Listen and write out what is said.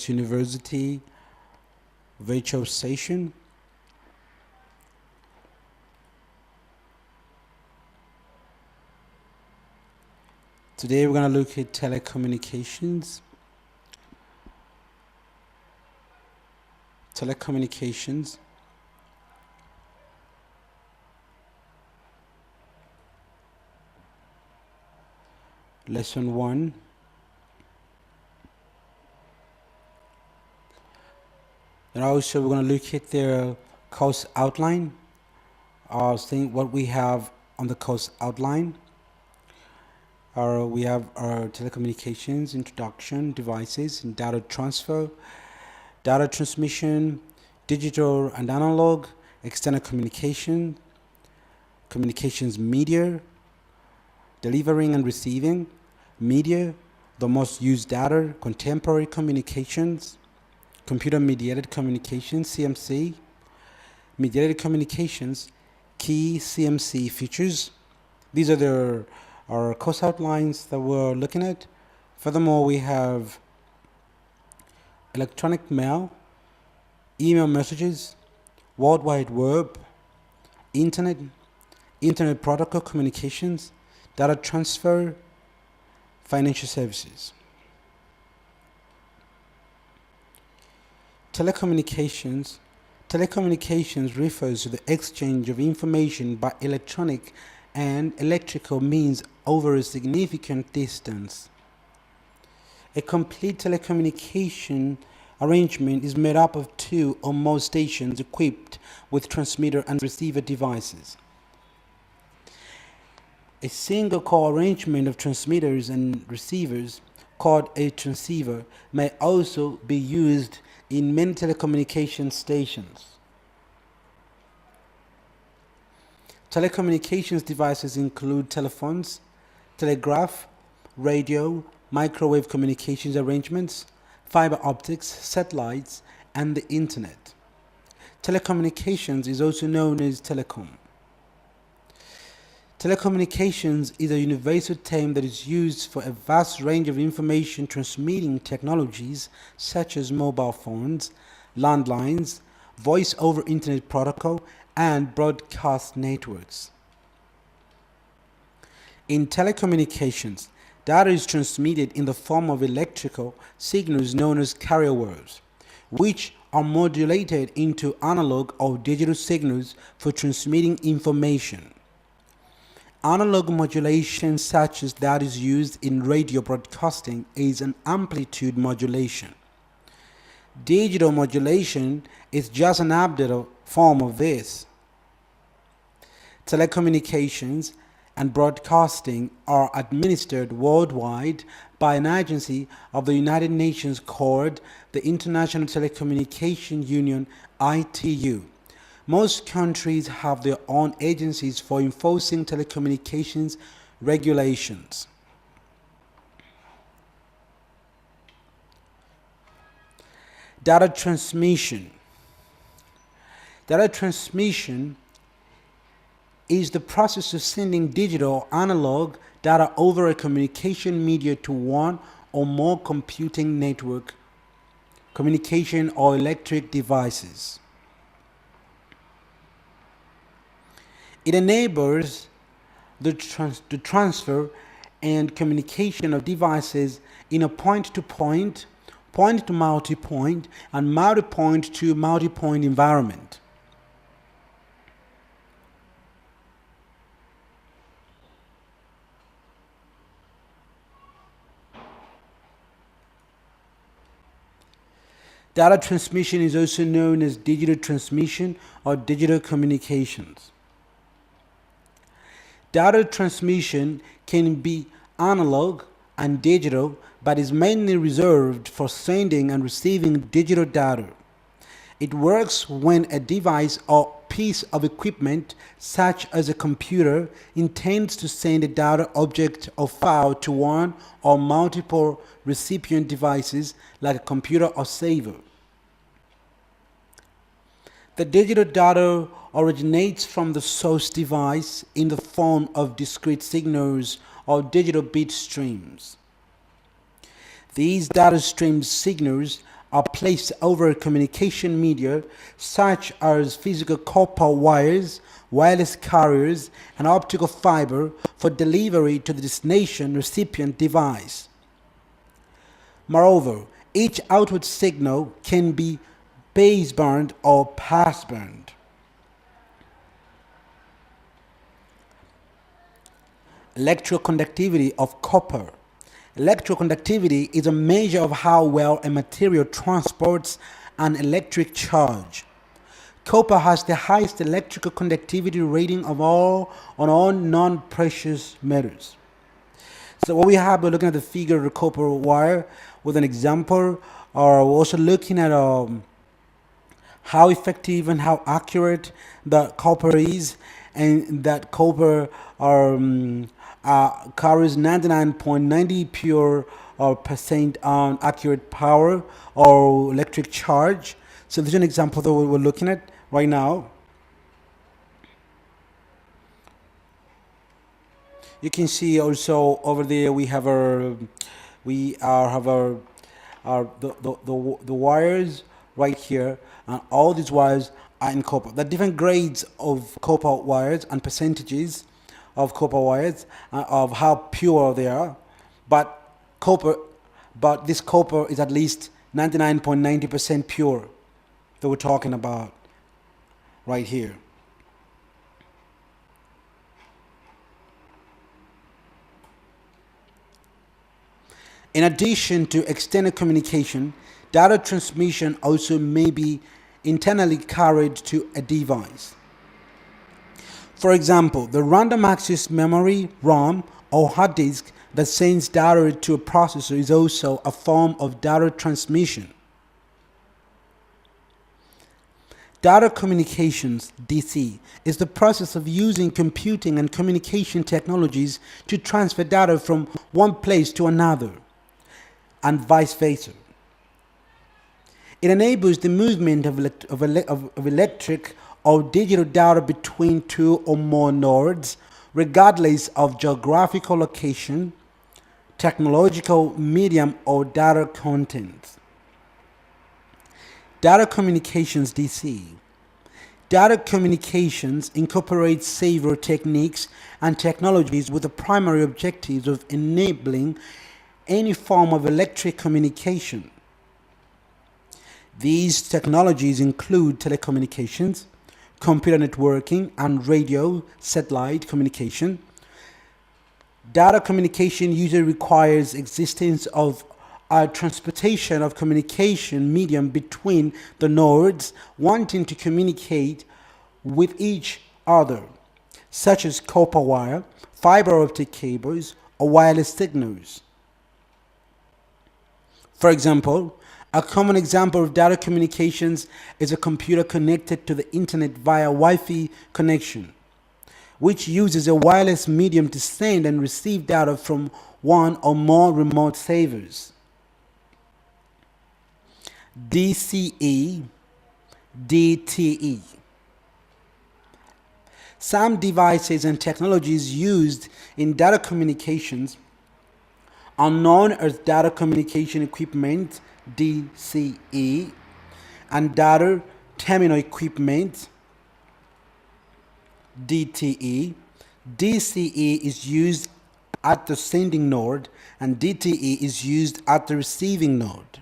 University virtual session. Today we're going to look at telecommunications. Telecommunications. Lesson 1. And also we're going to look at the course outline. Seeing what we have on the course outline. We have our telecommunications, introduction, devices, and data transfer, data transmission, digital and analog, external communication, communications media, delivering and receiving, media, the most used data, contemporary communications, computer-mediated communications, CMC, mediated communications, key CMC features. These are our course outlines that we're looking at. Furthermore, we have electronic mail, email messages, World Wide Web, internet protocol communications, data transfer, financial services. Telecommunications refers to the exchange of information by electronic and electrical means over a significant distance. A complete telecommunication arrangement is made up of two or more stations equipped with transmitter and receiver devices. A single core arrangement of transmitters and receivers, called a transceiver, may also be used in many telecommunication stations. Telecommunications devices include telephones, telegraph, radio, microwave communications arrangements, fiber optics, satellites, and the internet. Telecommunications is also known as telecom. Telecommunications is a universal term that is used for a vast range of information transmitting technologies such as mobile phones, landlines, voice over internet protocol, and broadcast networks. In telecommunications, data is transmitted in the form of electrical signals known as carrier waves, which are modulated into analog or digital signals for transmitting information. Analog modulation, such as that is used in radio broadcasting, is an amplitude modulation. Digital modulation is just an updated form of this. Telecommunications and broadcasting are administered worldwide by an agency of the United Nations called the International Telecommunication Union, ITU. Most countries have their own agencies for enforcing telecommunications regulations. Data transmission. Data transmission is the process of sending digital analog data over a communication media to one or more computing network, communication or electric devices. It enables the transfer and communication of devices in a point-to-point, point-to-multipoint, and multipoint-to-multipoint environment. Data transmission is also known as digital transmission or digital communications. Data transmission can be analog and digital, but is mainly reserved for sending and receiving digital data. It works when a device or piece of equipment, such as a computer, intends to send a data object or file to one or multiple recipient devices like a computer or server. The digital data originates from the source device in the form of discrete signals or digital bit streams. These data stream signals are placed over communication media such as physical copper wires, wireless carriers, and optical fiber for delivery to the destination recipient device. Moreover, each output signal can be baseband or passband. Electroconductivity of copper. Electroconductivity is a measure of how well a material transports an electric charge. Copper has the highest electrical conductivity rating of all on all non-precious metals. So what we have, we're looking at the figure of the copper wire with an example, or we're also looking at how effective and how accurate the copper is, and that copper carries 99.90 pure percent accurate power or electric charge. So this is an example that we're looking at right now. You can see also over there we have our the wires right here, and all these wires are in copper. There are different grades of copper wires and percentages of copper wires of how pure they are, but this copper is at least 99.90% pure that we're talking about right here. In addition to external communication, data transmission also may be internally carried to a device. For example, the random access memory, RAM, or hard disk that sends data to a processor is also a form of data transmission. Data communications, DC, is the process of using computing and communication technologies to transfer data from one place to another, and vice versa. It enables the movement of electric or digital data between two or more nodes, regardless of geographical location, technological medium, or data content. Data communications, DC. Data communications incorporates several techniques and technologies with the primary objectives of enabling any form of electric communication. These technologies include telecommunications, computer networking, and radio satellite communication. Data communication usually requires existence of a transportation of communication medium between the nodes wanting to communicate with each other, such as copper wire, fiber optic cables, or wireless signals. For example, a common example of data communications is a computer connected to the internet via Wi-Fi connection, which uses a wireless medium to send and receive data from one or more remote servers. DCE, DTE. Some devices and technologies used in data communications are known as data communication equipment, DCE, and data terminal equipment, DTE. DCE is used at the sending node, and DTE is used at the receiving node.